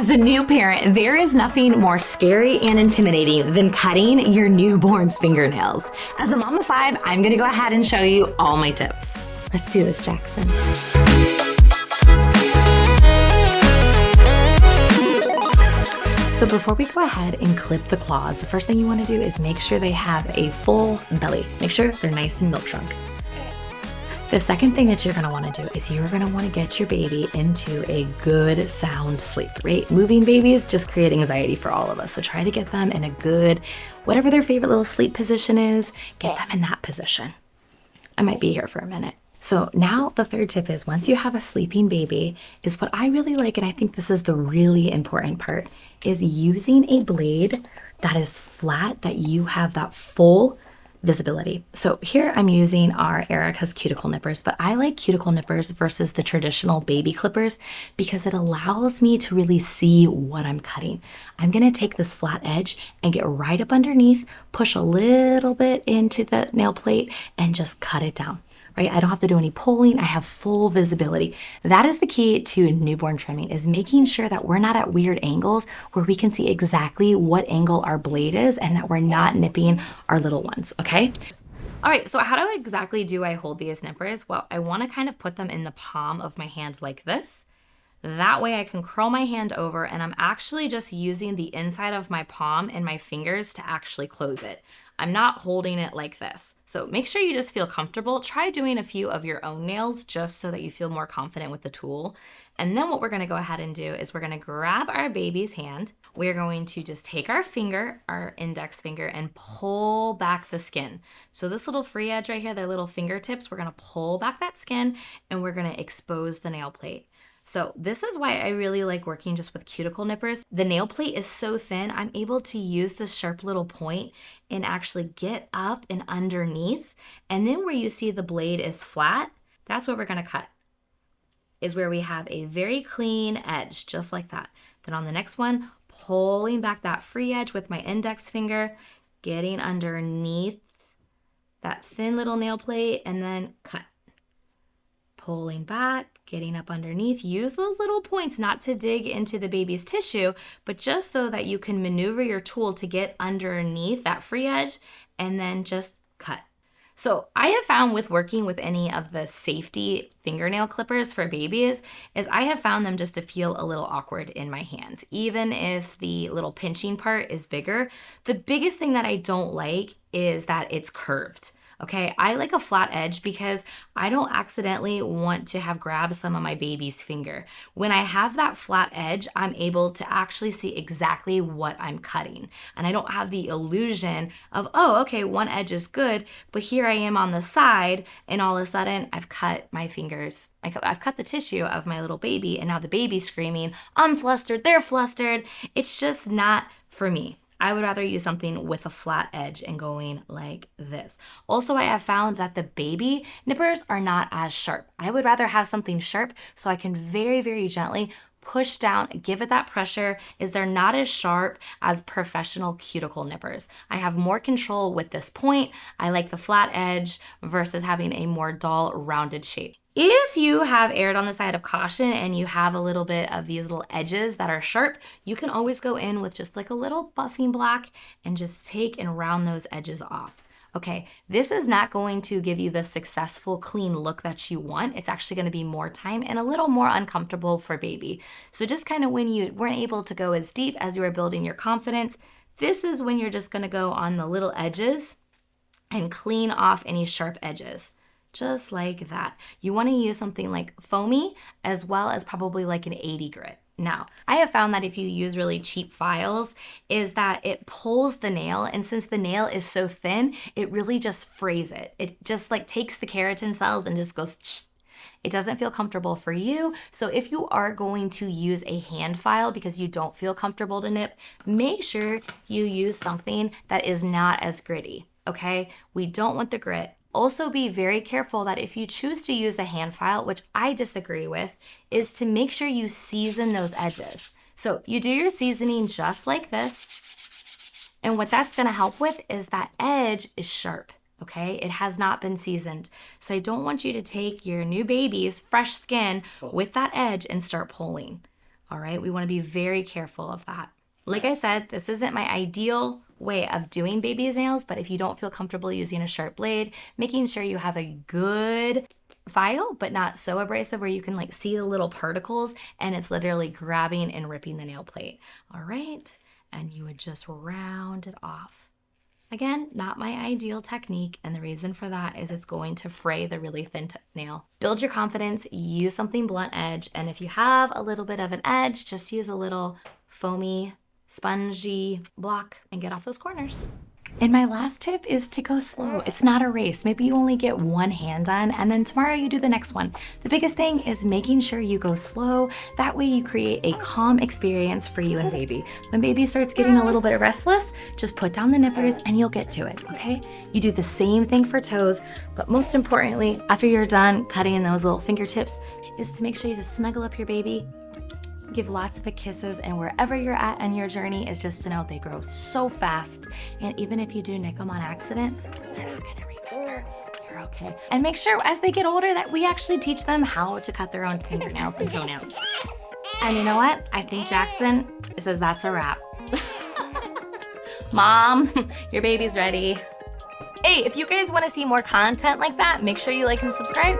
As a new parent, there is nothing more scary and intimidating than cutting your newborn's fingernails. As a mom of 5, I'm gonna go ahead and show you all my tips. Let's do this, Jackson. So before we go ahead and clip the claws, the first thing you wanna do is make sure they have a full belly. Make sure they're nice and milk drunk. The second thing that you're gonna wanna do is you're gonna wanna get your baby into a good sound sleep, right? Moving babies just create anxiety for all of us. So try to get them in a good, whatever their favorite little sleep position is, get them in that position. I might be here for a minute. So now the third tip is once you have a sleeping baby is what I really like, and I think this is the really important part, is using a blade that is flat, that you have that full visibility. So here I'm using our Erica's cuticle nippers, but I like cuticle nippers versus the traditional baby clippers because it allows me to really see what I'm cutting. I'm gonna take this flat edge and get right up underneath, push a little bit into the nail plate and just cut it down. Right? I don't have to do any pulling. I have full visibility. That is the key to newborn trimming, is making sure that we're not at weird angles where we can see exactly what angle our blade is and that we're not nipping our little ones, okay? All right, so how exactly do I hold these nippers? Well, I wanna kind of put them in the palm of my hand like this. That way I can curl my hand over and I'm actually just using the inside of my palm and my fingers to actually close it. I'm not holding it like this. So make sure you just feel comfortable. Try doing a few of your own nails just so that you feel more confident with the tool. And then what we're gonna go ahead and do is we're gonna grab our baby's hand. We're going to just take our finger, our index finger, and pull back the skin. So this little free edge right here, their little fingertips, we're gonna pull back that skin and we're gonna expose the nail plate. So this is why I really like working just with cuticle nippers. The nail plate is so thin, I'm able to use this sharp little point and actually get up and underneath. And then where you see the blade is flat, that's where we're gonna cut, is where we have a very clean edge, just like that. Then on the next one, pulling back that free edge with my index finger, getting underneath that thin little nail plate, and then cut. Pulling back, getting up underneath. Use those little points not to dig into the baby's tissue, but just so that you can maneuver your tool to get underneath that free edge and then just cut. So I have found with working with any of the safety fingernail clippers for babies is I have found them just to feel a little awkward in my hands, even if the little pinching part is bigger. The biggest thing that I don't like is that it's curved. Okay, I like a flat edge because I don't accidentally want to have grabbed some of my baby's finger. When I have that flat edge, I'm able to actually see exactly what I'm cutting. And I don't have the illusion of, oh, okay, one edge is good, but here I am on the side and all of a sudden I've cut my fingers. I've cut the tissue of my little baby and now the baby's screaming, I'm flustered, they're flustered. It's just not for me. I would rather use something with a flat edge and going like this. Also, I have found that the baby nippers are not as sharp. I would rather have something sharp so I can very, very gently push down, give it that pressure, is they're not as sharp as professional cuticle nippers. I have more control with this point. I like the flat edge versus having a more dull, rounded shape. If you have erred on the side of caution and you have a little bit of these little edges that are sharp, you can always go in with just like a little buffing block and just take and round those edges off. Okay, this is not going to give you the successful, clean look that you want. It's actually gonna be more time and a little more uncomfortable for baby. So just kind of when you weren't able to go as deep as you were building your confidence, this is when you're just gonna go on the little edges and clean off any sharp edges. Just like that. You want to use something like foamy as well as probably like an 80 grit. Now, I have found that if you use really cheap files is that it pulls the nail, and since the nail is so thin, it really just frays it. It just like takes the keratin cells and just goes shh. It doesn't feel comfortable for you. So if you are going to use a hand file because you don't feel comfortable to nip, make sure you use something that is not as gritty, okay? We don't want the grit. Also be very careful that if you choose to use a hand file, which I disagree with, is to make sure you season those edges. So you do your seasoning just like this. And what that's gonna help with is that edge is sharp, okay? It has not been seasoned. So I don't want you to take your new baby's fresh skin with that edge and start pulling. all right? We wanna be very careful of that. Like I said, this isn't my ideal way of doing baby's nails, but if you don't feel comfortable using a sharp blade, making sure you have a good file, but not so abrasive where you can like see the little particles and it's literally grabbing and ripping the nail plate. All right, and you would just round it off. Again, not my ideal technique, and the reason for that is it's going to fray the really thin nail. Build your confidence, use something blunt edge, and if you have a little bit of an edge, just use a little foamy, spongy block and get off those corners. And my last tip is to go slow. It's not a race. Maybe you only get one hand on and then tomorrow you do the next one. The biggest thing is making sure you go slow. That way you create a calm experience for you and baby. When baby starts getting a little bit restless, just put down the nippers and you'll get to it, okay? You do the same thing for toes, but most importantly, after you're done cutting those little fingertips, is to make sure you just snuggle up your baby, give lots of kisses, and wherever you're at on your journey is just to know they grow so fast, and even if you do nick them on accident, they're not gonna remember. You're okay. And make sure as they get older that we actually teach them how to cut their own fingernails and toenails. And you know what? I think Jackson says that's a wrap. Mom, your baby's ready. Hey, if you guys want to see more content like that, make sure you like and subscribe.